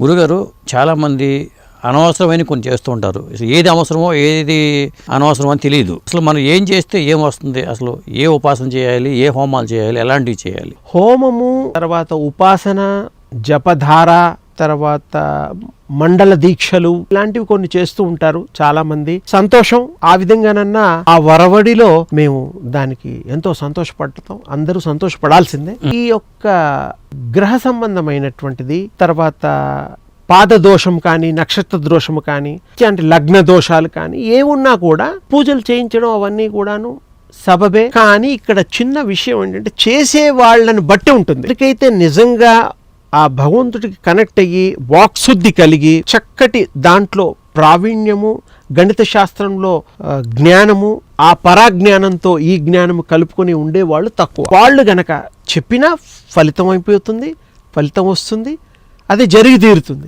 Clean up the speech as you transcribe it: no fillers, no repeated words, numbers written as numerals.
గురుగారు చాలామంది అనవసరమైన కొన్ని చేస్తూ ఉంటారు. ఏది అవసరమో ఏది అనవసరమో అని తెలియదు. అసలు మనం ఏం చేస్తే ఏం వస్తుంది, అసలు ఏ ఉపాసన చేయాలి, ఏ హోమాలు చేయాలి, ఎలాంటివి చేయాలి? హోమము తర్వాత ఉపాసన, జపధార, తర్వాత మండల దీక్షలు ఇలాంటివి కొన్ని చేస్తూ ఉంటారు చాలా మంది. సంతోషం. ఆ విధంగానన్నా ఆ వరవడిలో మేము దానికి ఎంతో సంతోషపడతాం. అందరూ సంతోషపడాల్సిందే. ఈ యొక్క గ్రహ సంబంధమైనటువంటిది, తర్వాత పాద దోషం కానీ, నక్షత్ర దోషము కానీ, అంటే లగ్న దోషాలు కానీ ఏమున్నా కూడా పూజలు చేయించడం అవన్నీ కూడాను సబబే. కానీ ఇక్కడ చిన్న విషయం ఏంటంటే చేసే వాళ్ళని బట్టి ఉంటుంది. ఎక్కడికైతే నిజంగా ఆ భగవంతుడికి కనెక్ట్ అయ్యి వాక్శుద్ధి కలిగి చక్కటి దాంట్లో ప్రావీణ్యము, గణిత శాస్త్రంలో జ్ఞానము, ఆ పరాజ్ఞానంతో ఈ జ్ఞానము కలుపుకొని ఉండేవాళ్ళు తక్కువ. వాళ్ళు గనక చెప్పినా ఫలితం అయిపోతుంది, ఫలితం వస్తుంది, అది జరిగి తీరుతుంది.